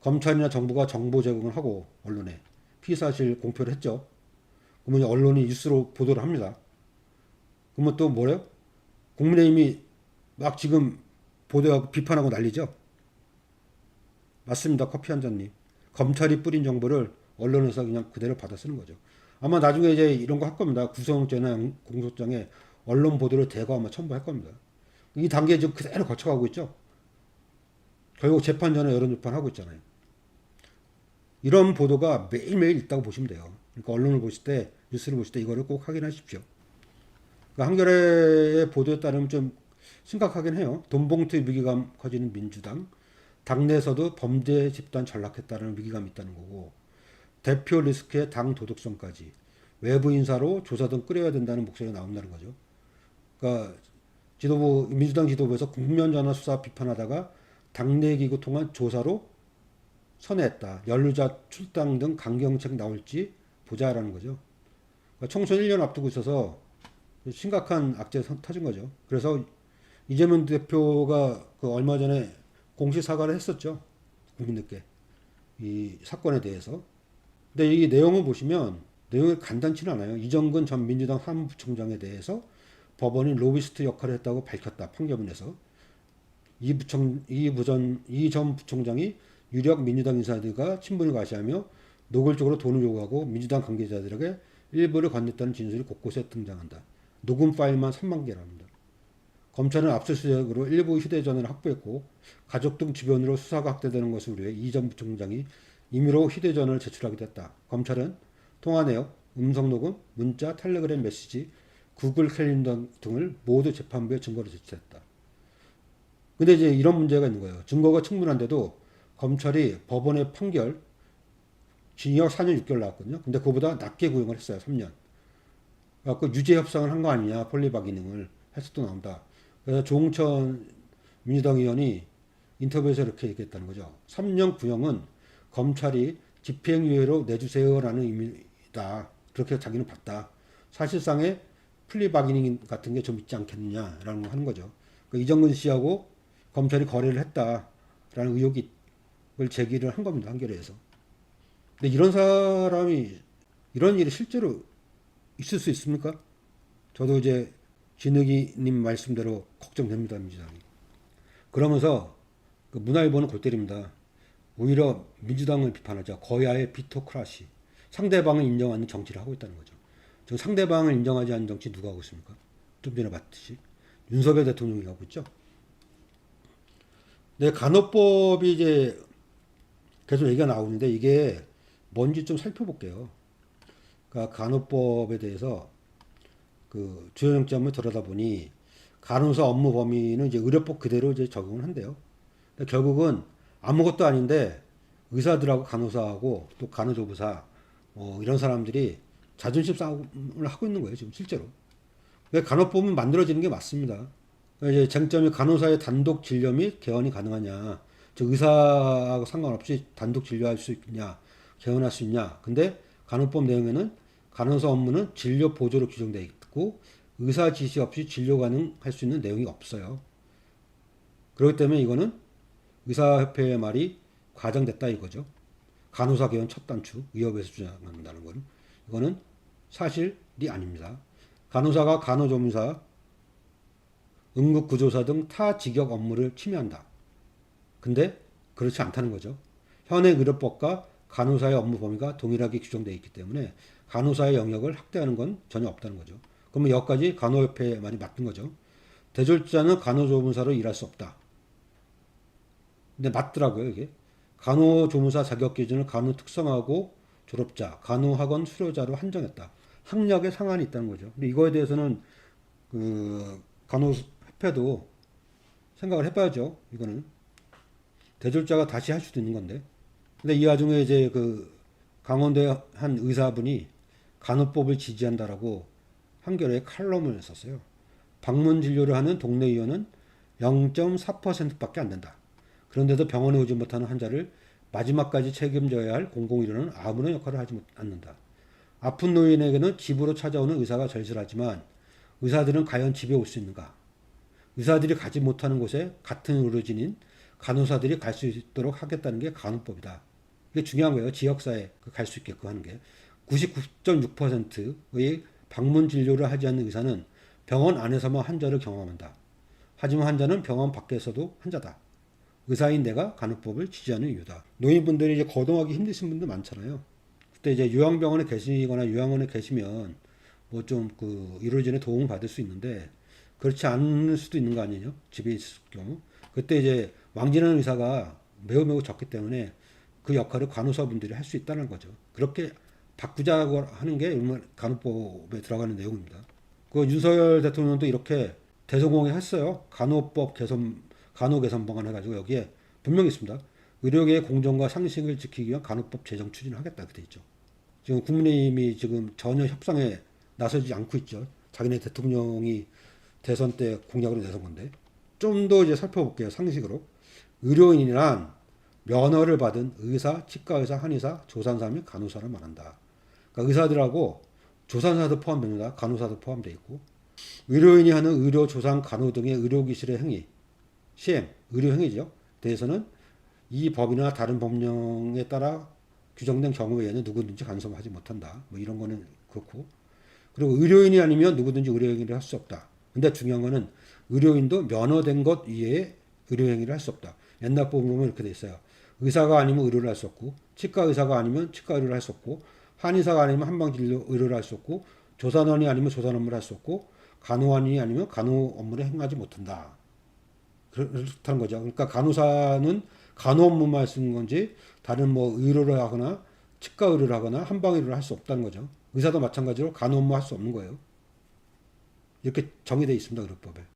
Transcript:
검찰이나 정부가 정보 제공을 하고 언론에 피의사실 공표를 했죠. 그러면 언론이 뉴스로 보도를 합니다. 그러면 또 뭐래요? 국민의힘이 막 지금 보도하고 비판하고 난리죠. 맞습니다. 커피 한 잔님. 검찰이 뿌린 정보를 언론에서 그냥 그대로 받아 쓰는 거죠. 아마 나중에 이제 이런 거 할 겁니다. 구속영장이나 공소장에 언론 보도를 대거 아마 첨부할 겁니다. 이 단계 지금 그대로 거쳐가고 있죠. 결국 재판 전에 여론조판 하고 있잖아요. 이런 보도가 매일매일 있다고 보시면 돼요. 그러니까 언론을 보실 때, 뉴스를 보실 때 이거를 꼭 확인하십시오. 그러니까 한겨레의 보도에 따르면 좀 심각하긴 해요. 돈봉투 위기감 커지는 민주당, 당내에서도 범죄 집단 전락했다는 위기감이 있다는 거고, 대표 리스크의 당 도덕성까지 외부 인사로 조사 등 끌어야 된다는 목소리가 나온다는 거죠. 그러니까 지도부 민주당 지도부에서 국면 전환 수사 비판하다가 당내 기구 통한 조사로 선회했다. 연루자 출당 등 강경책 나올지 보자라는 거죠. 그러니까 총선 1년 앞두고 있어서 심각한 악재 터진 거죠. 그래서 이재명 대표가 그 얼마 전에 공식 사과를 했었죠. 국민들께 이 사건에 대해서. 근데 이 내용을 보시면 내용이 간단치는 않아요. 이정근 전 민주당 사무부총장에 대해서 법원이 로비스트 역할을 했다고 밝혔다. 판결문에서 이 전 부총장이 유력 민주당 인사들과 친분을 과시하며 노골적으로 돈을 요구하고 민주당 관계자들에게 일부를 건넸다는 진술이 곳곳에 등장한다. 녹음 파일만 3만 개랍니다. 검찰은 압수수색으로 일부 휴대전화를 확보했고 가족 등 주변으로 수사가 확대되는 것을 우려해 이 전 부총장이 임의로 휴대전화를 제출하기도 했다. 검찰은 통화 내역, 음성 녹음, 문자, 텔레그램 메시지, 구글 캘린더 등을 모두 재판부에 증거로 제출했다. 근데 이제 이런 문제가 있는 거예요. 증거가 충분한데도 검찰이 법원의 판결 징역 4년 6개월 나왔거든요. 근데 그보다 낮게 구형을 했어요. 3년. 그래서 유죄 협상을 한 거 아니냐. 폴리바기능을 해서 또 나온다. 그래서 조홍천 민주당 의원이 인터뷰에서 이렇게 얘기했다는 거죠. 3년 구형은 검찰이 집행유예로 내주세요라는 의미다. 그렇게 자기는 봤다. 사실상의 플리바기닝 같은 게 좀 있지 않겠느냐라는 거 하는 거죠. 그러니까 이정근 씨하고 검찰이 거래를 했다라는 의혹을 제기를 한 겁니다. 한겨레에서. 근데 이런 사람이 이런 일이 실제로 있을 수 있습니까? 저도 이제 진욱이님 말씀대로 걱정됩니다. 민주당이. 그러면서 그 문화일보는 골 때립니다. 오히려 민주당을 비판하자. 거야의 비토크라시. 상대방을 인정하는 정치를 하고 있다는 거죠. 지금 상대방을 인정하지 않는 정치 누가 하고 있습니까? 좀 전에 봤듯이. 윤석열 대통령이 하고 있죠. 네, 간호법이 이제 계속 얘기가 나오는데 이게 뭔지 좀 살펴볼게요. 그러니까 간호법에 대해서 그 주요정점을 들여다보니 간호사 업무 범위는 이제 의료법 그대로 이제 적용을 한대요. 근데 결국은 아무것도 아닌데 의사들하고 간호사하고 또 간호조무사 이런 사람들이 자존심 싸움을 하고 있는 거예요. 지금 실제로. 그러니까 간호법은 만들어지는 게 맞습니다. 그러니까 이제 쟁점이 간호사의 단독 진료 및 개원이 가능하냐. 즉 의사하고 상관없이 단독 진료할 수 있냐. 개원할 수 있냐. 근데 간호법 내용에는 간호사 업무는 진료 보조로 규정되어 있고 의사 지시 없이 진료 가능할 수 있는 내용이 없어요. 그렇기 때문에 이거는 의사협회의 말이 과장됐다 이거죠. 간호사 개원 첫 단추 위협에서 주장한다는 거는 이거는 사실이 아닙니다. 간호사가 간호조무사, 응급구조사 등 타 직역 업무를 침해한다. 근데 그렇지 않다는 거죠. 현행 의료법과 간호사의 업무 범위가 동일하게 규정되어 있기 때문에 간호사의 영역을 확대하는 건 전혀 없다는 거죠. 그러면 여기까지 간호협회의 말이 맞는 거죠. 대졸자는 간호조무사로 일할 수 없다. 근데 맞더라고요, 이게. 간호조무사 자격 기준을 간호 특성하고 졸업자, 간호학원 수료자로 한정했다. 학력에 상한이 있다는 거죠. 근데 이거에 대해서는 그 간호협회도 생각을 해봐야죠. 이거는 대졸자가 다시 할 수도 있는 건데. 근데 이 와중에 이제 그 강원대 한 의사분이 간호법을 지지한다라고 한겨레에 칼럼을 썼어요. 방문 진료를 하는 동네 의원은 0.4%밖에 안 된다. 그런데도 병원에 오지 못하는 환자를 마지막까지 책임져야 할 공공의료는 아무런 역할을 하지 않는다. 아픈 노인에게는 집으로 찾아오는 의사가 절실하지만 의사들은 과연 집에 올 수 있는가? 의사들이 가지 못하는 곳에 같은 의료진인 간호사들이 갈 수 있도록 하겠다는 게 간호법이다. 이게 중요한 거예요. 지역사회 갈 수 있게끔 하는 게. 99.6%의 방문 진료를 하지 않는 의사는 병원 안에서만 환자를 경험한다. 하지만 환자는 병원 밖에서도 환자다. 의사인 내가 간호법을 지지하는 이유다. 노인분들이 이제 거동하기 힘드신 분들 많잖아요. 그때 이제 요양병원에 계시거나 요양원에 계시면 뭐 좀 그 의료진의 도움을 받을 수 있는데 그렇지 않을 수도 있는 거 아니에요? 집에 있을 경우. 그때 이제 왕진하는 의사가 매우 적기 때문에 그 역할을 간호사분들이 할 수 있다는 거죠. 그렇게 바꾸자고 하는 게 간호법에 들어가는 내용입니다. 그 윤석열 대통령도 이렇게 대성공에 했어요. 간호법 개선, 간호 개선 방안 해가지고 여기에 분명히 있습니다. 의료계의 공정과 상식을 지키기 위한 간호법 제정 추진을 하겠다. 그돼 있죠. 지금 국민의힘이 지금 전혀 협상에 나서지 않고 있죠. 자기네 대통령이 대선 때 공약으로 내선 건데. 좀 더 이제 살펴볼게요. 상식으로. 의료인이란 면허를 받은 의사, 치과의사, 한의사, 조산사 및 간호사를 말한다. 그러니까 의사들하고 조산사도 포함됩니다. 간호사도 포함되어 있고 의료인이 하는 의료, 조산, 간호 등의 의료기술의 행위, 시행, 의료행위죠. 대해서는 이 법이나 다른 법령에 따라 규정된 경우에는 누구든지 간섭하지 못한다. 뭐 이런 거는 그렇고 그리고 의료인이 아니면 누구든지 의료행위를 할 수 없다. 근데 중요한 거는 의료인도 면허된 것 이외에 의료행위를 할 수 없다. 옛날 법 보면 이렇게 돼 있어요. 의사가 아니면 의료를 할 수 없고 치과 의사가 아니면 치과 의료를 할 수 없고 한의사가 아니면 한방진료 의료를 할 수 없고 조산원이 아니면 조산 업무를 할 수 없고 간호원이 아니면 간호 업무를 행하지 못한다. 그렇다는 거죠. 그러니까 간호사는 간호 업무만 쓰는 건지 다른 뭐 의료를 하거나 치과 의료를 하거나 한방 의료를 할 수 없다는 거죠. 의사도 마찬가지로 간호 업무 할 수 없는 거예요. 이렇게 정의되어 있습니다. 의료법에.